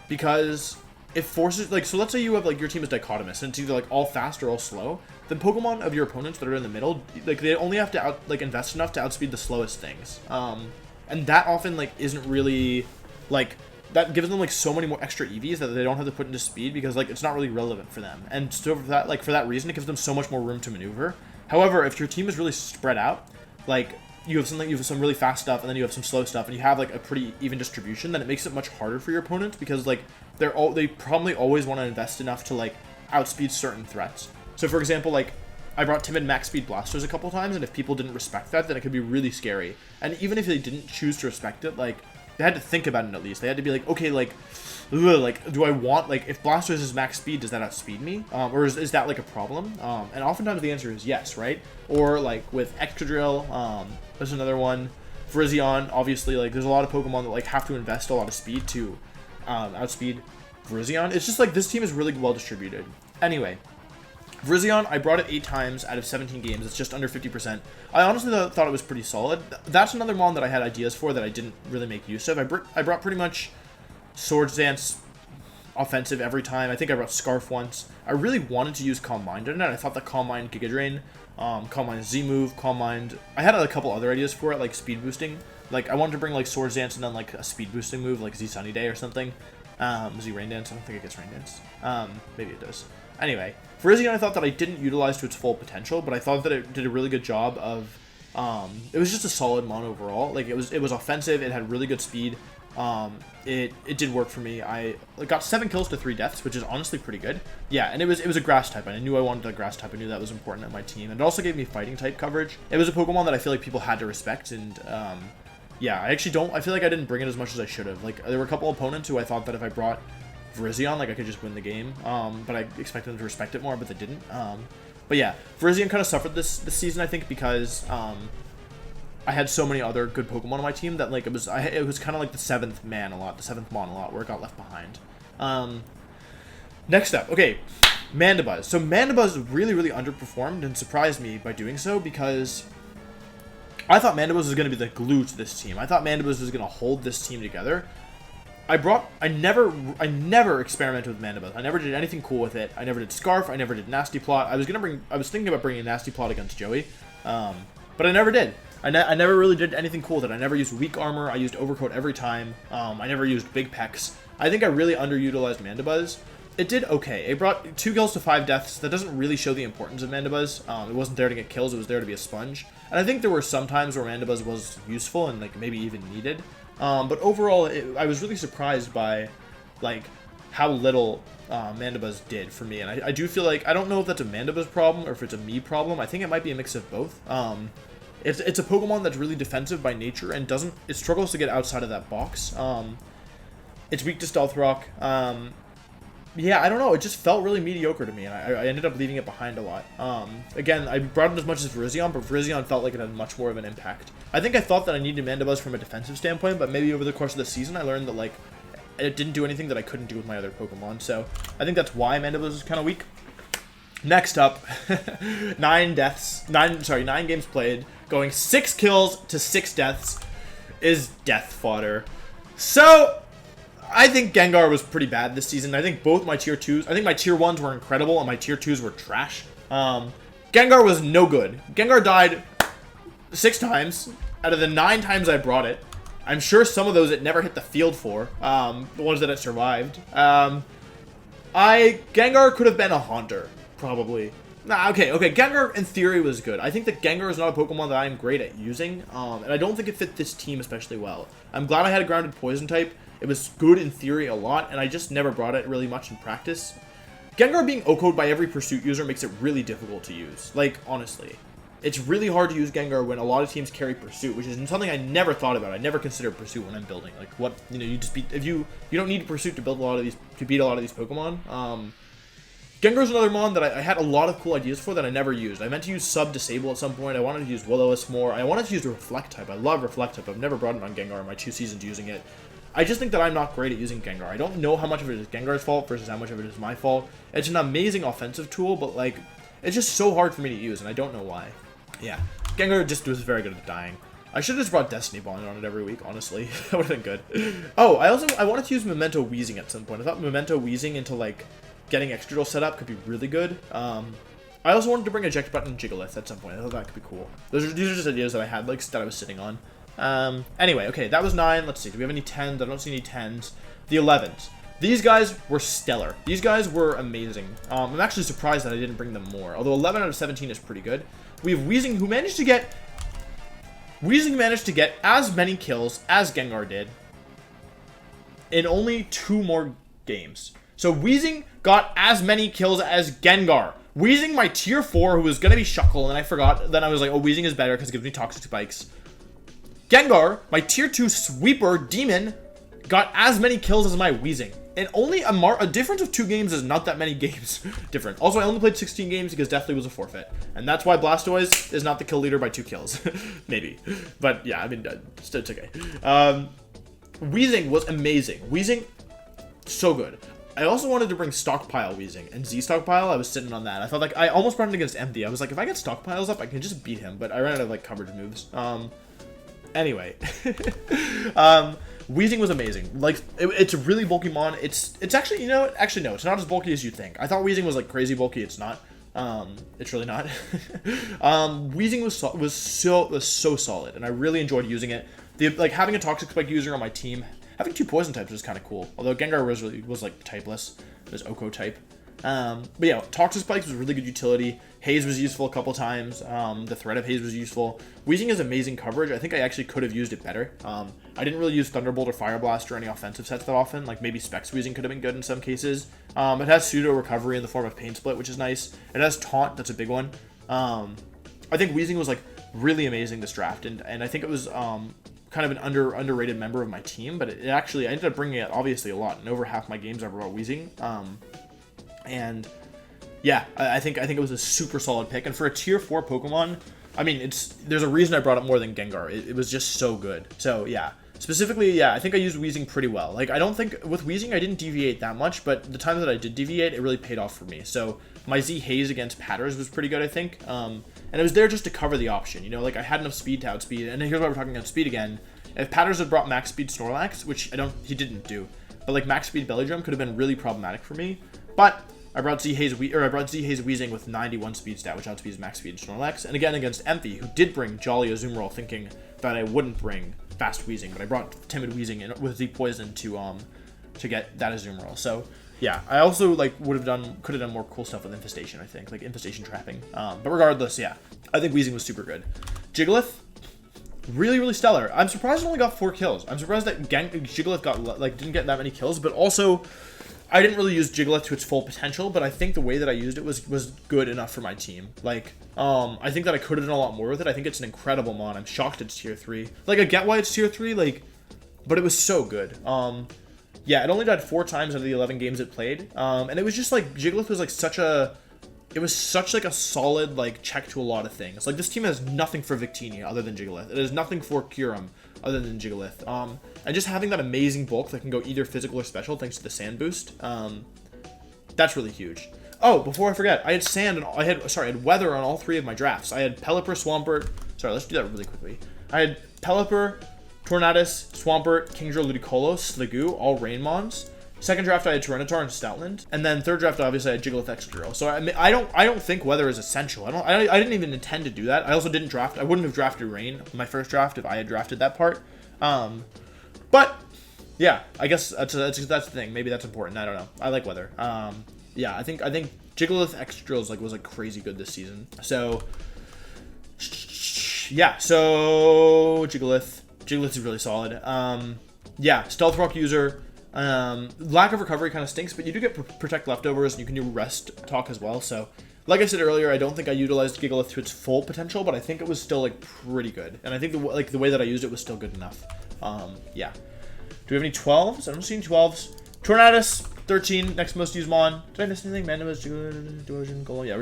because it forces, like, so let's say you have like your team is dichotomous and it's either like all fast or all slow. The Pokemon of your opponents that are in the middle, like they only have to invest enough to outspeed the slowest things. And that often like isn't really like, that gives them like so many more extra EVs that they don't have to put into speed because like it's not really relevant for them. And so for that reason, it gives them so much more room to maneuver. However, if your team is really spread out, like you have some really fast stuff and then you have some slow stuff and you have like a pretty even distribution, then it makes it much harder for your opponents because like they probably always want to invest enough to like outspeed certain threats. So for example, like I brought timid max speed Blasters a couple times, and if people didn't respect that, then it could be really scary. And even if they didn't choose to respect it, like they had to think about it at least. They had to be like, okay, like do I want, like, if Blasters is max speed, does that outspeed me? Or is that, like, a problem? And oftentimes the answer is yes, right? Or, like, with Excadrill, there's another one. Virizion, obviously, like, there's a lot of Pokemon that, like, have to invest a lot of speed to outspeed Virizion. It's just, like, this team is really well distributed. Anyway, Virizion, I brought it 8 times out of 17 games. It's just under 50%. I honestly thought it was pretty solid. That's another mon that I had ideas for that I didn't really make use of. I brought pretty much Swords Dance offensive every time. I think I brought Scarf once. I really wanted to use Calm Mind in it. I thought the Calm Mind Giga Drain, Calm Mind Z-Move, Calm Mind... I had a couple other ideas for it, like speed boosting. Like, I wanted to bring, like, Swords Dance and then, like, a speed boosting move, like Z Sunny Day or something. Z Rain Dance. I don't think it gets Rain Dance. Maybe it does. Anyway, Virizion I thought that I didn't utilize to its full potential, but I thought that it did a really good job of... it was just a solid mon overall. Like, it was offensive, it had really good speed. It did work for me. I got 7 kills to 3 deaths, which is honestly pretty good. Yeah, and it was a grass type, and I knew I wanted a grass type. I knew that was important at my team, and it also gave me fighting type coverage. It was a Pokemon that I feel like people had to respect, and yeah, I feel like I didn't bring it as much as I should have. Like, there were a couple opponents who I thought that if I brought Virizion, like, I could just win the game, but I expected them to respect it more, but they didn't. But yeah, Virizion kind of suffered this season, I think, because I had so many other good Pokemon on my team that, like, it was kind of like the 7th man a lot, the 7th mon a lot, where it got left behind. Next up, okay, Mandibuzz. So Mandibuzz really, really underperformed and surprised me by doing so, because I thought Mandibuzz was going to be the glue to this team. I thought Mandibuzz was going to hold this team together. I never experimented with Mandibuzz. I never did anything cool with it. I never did Scarf. I never did Nasty Plot. I was thinking about bringing Nasty Plot against Joey, but I never did. I never really did anything cool with it. I never used Weak Armor. I used Overcoat every time. I never used Big Pecs. I think I really underutilized Mandibuzz. It did okay. It brought 2 kills to 5 deaths. That doesn't really show the importance of Mandibuzz. It wasn't there to get kills. It was there to be a sponge. And I think there were some times where Mandibuzz was useful and, like, maybe even needed. But overall, I was really surprised by, like, how little Mandibuzz did for me. And I do feel like, I don't know if that's a Mandibuzz problem or if it's a me problem. I think it might be a mix of both. It's a Pokemon that's really defensive by nature and it struggles to get outside of that box. It's weak to Stealth Rock. Yeah, I don't know. It just felt really mediocre to me, and I ended up leaving it behind a lot. Again, I brought it as much as Virizion, but Virizion felt like it had much more of an impact. I think I thought that I needed Mandibuzz from a defensive standpoint, but maybe over the course of the season, I learned that, like, it didn't do anything that I couldn't do with my other Pokemon. So I think that's why Mandibuzz is kind of weak. Next up, 9 games played, going 6 kills to 6 deaths is death fodder. So I think Gengar was pretty bad this season. I think both my tier 2s, I think my tier 1s were incredible and my tier 2s were trash. Gengar was no good. Gengar died 6 times out of the 9 times I brought it. I'm sure some of those it never hit the field for, the ones that it survived. Gengar could have been a Haunter, probably. Nah, okay, Gengar in theory was good. I think that Gengar is not a Pokemon that I'm great at using, and I don't think it fit this team especially well. I'm glad I had a grounded poison type. It was good in theory a lot, and I just never brought it really much in practice. Gengar being OHKO'd by every Pursuit user makes it really difficult to use. Like, honestly. It's really hard to use Gengar when a lot of teams carry Pursuit, which is something I never thought about. I never considered Pursuit when I'm building. Like, what, you know, you just beat, if you don't need Pursuit to build a lot of these, to beat a lot of these Pokemon. Gengar's another mon that I had a lot of cool ideas for that I never used. I meant to use Sub-Disable at some point. I wanted to use Will-O-Wisp more. I wanted to use Reflect type. I love Reflect type. I've never brought it on Gengar in my 2 seasons using it. I just think that I'm not great at using Gengar. I don't know how much of it is Gengar's fault versus how much of it is my fault. It's an amazing offensive tool, but, like, it's just so hard for me to use, and I don't know why. Yeah, Gengar just was very good at dying. I should have just brought Destiny Bond on it every week, honestly. That would have been good. Oh, I wanted to use Memento Wheezing at some point. I thought Memento Wheezing into, like, getting Excadrill set up could be really good. I also wanted to bring Eject Button Jigglypuff at some point. I thought that could be cool. These are just ideas that I had, like, that I was sitting on. Anyway, okay, that was 9. Let's see, do we have any 10s? I don't see any 10s. The 11s. These guys were stellar. These guys were amazing. I'm actually surprised that I didn't bring them more, although 11 out of 17 is pretty good. We have Weezing, who managed to get... Weezing managed to get as many kills as Gengar did in only 2 more games. So Weezing got as many kills as Gengar. Weezing, my tier 4, who was going to be Shuckle, and I forgot. Then I was like, oh, Weezing is better because it gives me Toxic Spikes. Gengar, my tier 2 Sweeper Demon, got as many kills as my Weezing. And only a difference of 2 games is not that many games different. Also, I only played 16 games because Deathly was a forfeit. And that's why Blastoise is not the kill leader by 2 kills. Maybe. But yeah, I mean, it's okay. Weezing was amazing. Weezing, so good. I also wanted to bring Stockpile Weezing, and Z Stockpile, I was sitting on that. I felt like I almost brought it against Empty. I was like, if I get Stockpiles up, I can just beat him, but I ran out of like coverage moves. Anyway. Weezing was amazing. Like, it's a really bulky mon. It's actually, you know, actually no, it's not as bulky as you think. I thought Weezing was like crazy bulky. It's not. It's really not. Weezing was so solid, and I really enjoyed using it. Like having a Toxic Spike user on my team, having 2 poison types was kind of cool. Although Gengar was like typeless. It was Oko type. But yeah, Toxic Spikes was really good utility. Haze was useful a couple times. The threat of Haze was useful. Weezing has amazing coverage. I think I actually could have used it better. I didn't really use Thunderbolt or Fire Blast or any offensive sets that often. Like maybe Specs Weezing could have been good in some cases. It has pseudo recovery in the form of Pain Split, which is nice. It has Taunt, that's a big one. I think Weezing was like really amazing this draft, and I think it was kind of an underrated member of my team, but it actually, I ended up bringing it obviously a lot, and over half my games I brought Weezing. And yeah, I think it was a super solid pick, and for a tier 4 Pokemon, I mean, there's a reason I brought it more than Gengar. It was just so good. So yeah, specifically, yeah, I think I used Weezing pretty well. Like, I don't think with Weezing I didn't deviate that much, but the times that I did deviate, it really paid off for me. So my Z Haze against Patters was pretty good, I think. And it was there just to cover the option, you know, like I had enough speed to outspeed, and here's why we're talking about speed again. If Patters had brought max speed Snorlax, which he didn't do, but like max speed Belly Drum could have been really problematic for me. But I brought Z Haze Weezing with 91 speed stat, which outspeeds max speed Snorlax. And again against Empty, who did bring Jolly Azumarill, thinking that I wouldn't bring fast Weezing, but I brought timid Weezing in with the poison to get that Azumarill. So yeah, I also like could have done more cool stuff with Infestation, I think, like Infestation trapping. But regardless, yeah, I think Weezing was super good. Jigglypuff, really stellar. I'm surprised it only got 4 kills. I'm surprised that Jigglypuff didn't get that many kills, but also I didn't really use Jigglypuff to its full potential, but I think the way that I used it was good enough for my team. Like, I think that I could have done a lot more with it. I think it's an incredible mon. I'm shocked it's tier 3. Like, I get why it's tier 3, like, but it was so good. Yeah, it only died 4 times out of the 11 games it played. And it was just like, Jigglypuff was like such like a solid like check to a lot of things. Like, this team has nothing for Victini other than Jigglypuff. It has nothing for Kyurem other than Jigglypuff. And just having that amazing bulk that can go either physical or special thanks to the sand boost, that's really huge. Oh, before I forget, I had sand and I had weather on all 3 of my drafts. I had Pelipper, Swampert. Sorry, let's do that really quickly. I had Pelipper, Tornadus, Swampert, Kingdra, Ludicolo, Sliggoo, all rain mons. Second draft I had Tyranitar and Stoutland, and then third draft obviously I had Jigglypuff Excadrill. So I don't think weather is essential. I didn't even intend to do that. I also didn't draft. I wouldn't have drafted rain in my first draft if I had drafted that part. But yeah, I guess that's the thing. Maybe that's important. I don't know. I like weather. Yeah, I think Jigglypuff Excadrill was like crazy good this season. So yeah, so Jigglypuff is really solid. Yeah, Stealth Rock user. Lack of recovery kind of stinks, but you do get protect leftovers, and you can do rest talk as well. So, like I said earlier, I don't think I utilized Gigalith to its full potential, but I think it was still like pretty good, and I think the way that I used it was still good enough. Yeah. Do we have any 12s? I don't see any 12s. Tornadus, 13, next most used mon. Did I miss anything? Mandamus, Duosion, Golem. Yeah,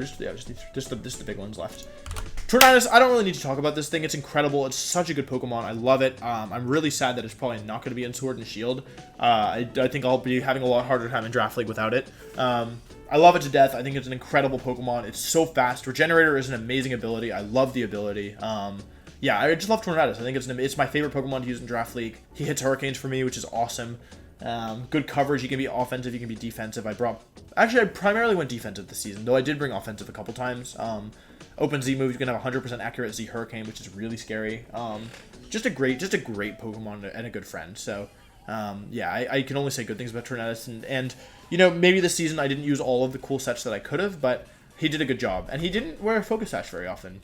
just the big ones left. Tornadus, I don't really need to talk about this thing. It's incredible. It's such a good Pokemon. I love it. I'm really sad that it's probably not going to be in Sword and Shield. I think I'll be having a lot harder time in Draft League without it. I love it to death. I think it's an incredible Pokemon. It's so fast. Regenerator is an amazing ability. I love the ability. Yeah, I just love Tornadus. I think it's my favorite Pokemon to use in Draft League. He hits Hurricanes for me, which is awesome. Good coverage. He can be offensive. He can be defensive. I primarily went defensive this season, though I did bring offensive a couple times. Open Z move, you can have 100% accurate Z Hurricane, which is really scary. Just a great Pokemon and a good friend. So, yeah, I can only say good things about Tornadus. And you know, maybe this season I didn't use all of the cool sets that I could have, but he did a good job. And he didn't wear a Focus Sash very often.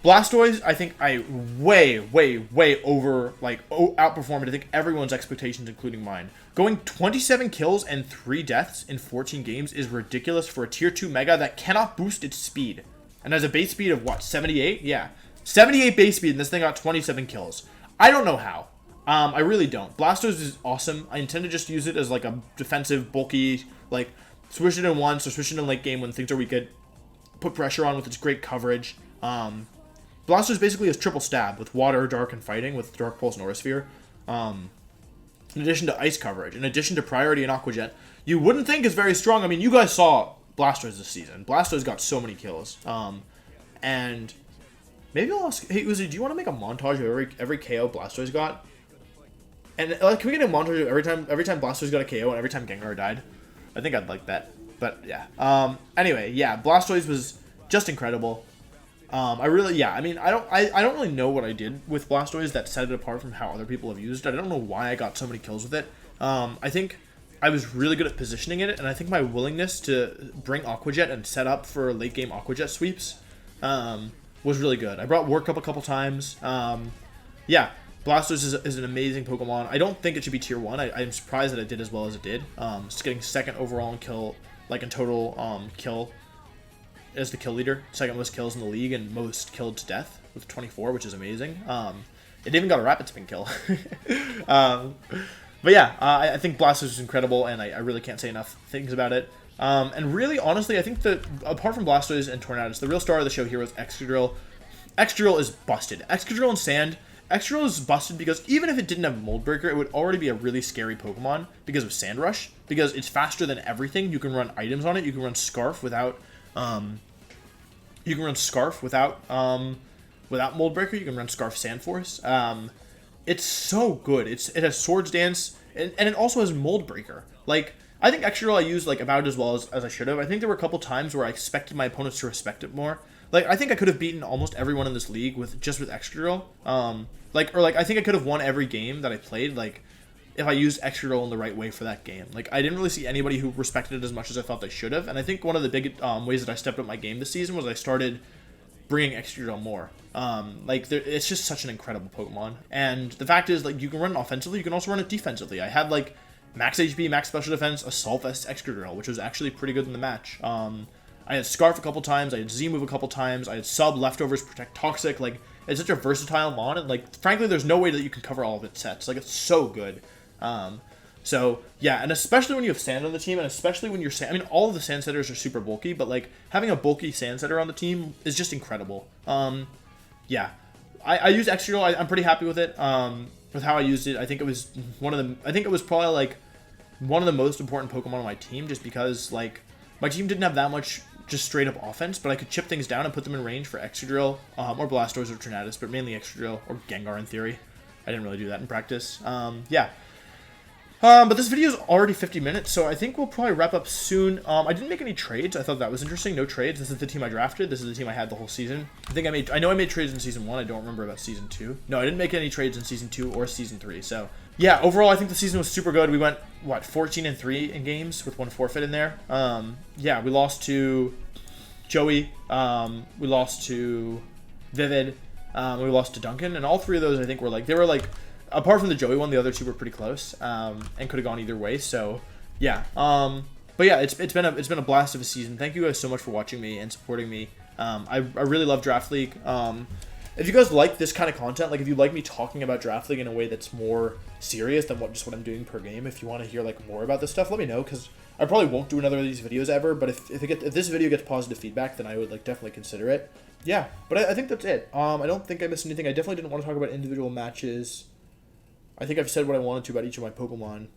Blastoise, I think I way outperformed, I think, everyone's expectations, including mine. Going 27 kills and 3 deaths in 14 games is ridiculous for a tier 2 Mega that cannot boost its speed. And has a base speed of what, 78? Yeah. 78 base speed, and this thing got 27 kills. I don't know how. I really don't. Blastoise is awesome. I intend to just use it as like a defensive, bulky, like switch it in once or switch it in late game when things are weak. Put pressure on with its great coverage. Blastoise basically is triple stab with water, dark, and fighting with Dark Pulse and Aura Sphere. In addition to ice coverage, in addition to priority and Aqua Jet. You wouldn't think is very strong. I mean, you guys saw Blastoise this season. Blastoise got so many kills. And maybe I'll ask, hey Uzi, do you want to make a montage of every KO Blastoise got? And can we get a montage of every time Blastoise got a KO and every time Gengar died? I think I'd like that. But yeah. Anyway, yeah, Blastoise was just incredible. I mean, I don't really know what I did with Blastoise that set it apart from how other people have used it. I don't know why I got so many kills with it. I think I was really good at positioning it, and I think my willingness to bring Aqua Jet and set up for late game Aqua Jet sweeps was really good. I brought Work up a couple times. Yeah, Blastoise is an amazing Pokemon. I don't think it should be tier 1. I'm surprised that it did as well as it did. It's getting second overall in kill, like in total kill as the kill leader. Second most kills in the league and most killed to death with 24, which is amazing. It even got a rapid spin kill. But yeah, I think Blastoise is incredible, and I really can't say enough things about it. And really, honestly, I think that apart from Blastoise and Tornadus, the real star of the show here was Excadrill. Excadrill is busted. Excadrill and Sand. Excadrill is busted because even if it didn't have Mold Breaker, it would already be a really scary Pokemon because of Sand Rush. Because it's faster than everything. You can run items on it. You can run Scarf without... without Mold Breaker. You can run Scarf Sand Force. It's so good. It has Swords Dance, and it also has Mold Breaker. Like, I think Excadrill I used like about as well as I should have. I think there were a couple times where I expected my opponents to respect it more. Like, I think I could have beaten almost everyone in this league with Excadrill. I think I could have won every game that I played, like, if I used Excadrill in the right way for that game. Like, I didn't really see anybody who respected it as much as I thought they should have. And I think one of the big ways that I stepped up my game this season was I started bringing Excadrill more. It's just such an incredible Pokemon. And the fact is, like, you can run it offensively, you can also run it defensively. I had, like, max HP, max special defense, Assault Vest, Excadrill, which was actually pretty good in the match. I had Scarf a couple times, I had Z-Move a couple times, I had Sub, Leftovers, Protect, Toxic. Like, it's such a versatile mon, and, like, frankly, there's no way that you can cover all of its sets. Like, it's so good. So, yeah, and especially when you have Sand on the team, and especially when you're I mean, all of the Sand Setters are super bulky, but, like, having a bulky Sand Setter on the team is just incredible. Yeah. I used Excadrill. I'm pretty happy with it, with how I used it. I think it was probably, like, one of the most important Pokemon on my team, just because, like, my team didn't have that much just straight up offense, but I could chip things down and put them in range for Excadrill, or Blastoise or Tornadus, but mainly Excadrill, or Gengar in theory. I didn't really do that in practice. Yeah. But this video is already 50 minutes, so I think we'll probably wrap up soon. I didn't make any trades. I thought that was interesting. No trades. This is the team I drafted. This is the team I had the whole season. I know I made trades in Season 1. I don't remember about Season 2. No, I didn't make any trades in Season 2 or Season 3. So, yeah, overall, I think the season was super good. We went, 14-3 in games with one forfeit in there. Yeah, we lost to Joey. We lost to Vivid. We lost to Duncan. And all three of those, I think, apart from the Joey one, the other two were pretty close, and could have gone either way. So, yeah. But yeah, it's been a blast of a season. Thank you guys so much for watching me and supporting me. I really love Draft League. If you guys like this kind of content, like if you like me talking about Draft League in a way that's more serious than what I'm doing per game, if you want to hear like more about this stuff, let me know, because I probably won't do another of these videos ever. But if this video gets positive feedback, then I would like definitely consider it. Yeah, but I think that's it. I don't think I missed anything. I definitely didn't want to talk about individual matches. I think I've said what I wanted to about each of my Pokemon.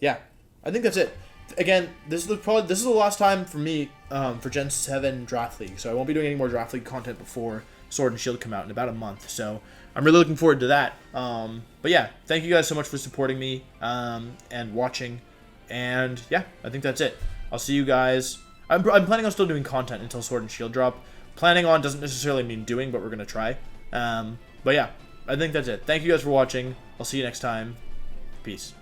Yeah, I think that's it. Again, this is the last time for me for Gen 7 Draft League, so I won't be doing any more Draft League content before Sword and Shield come out in about a month. So I'm really looking forward to that. But yeah, thank you guys so much for supporting me and watching. And yeah, I think that's it. I'll see you guys. I'm planning on still doing content until Sword and Shield drop. Planning on doesn't necessarily mean doing, but we're gonna try. But yeah. I think that's it. Thank you guys for watching. I'll see you next time. Peace.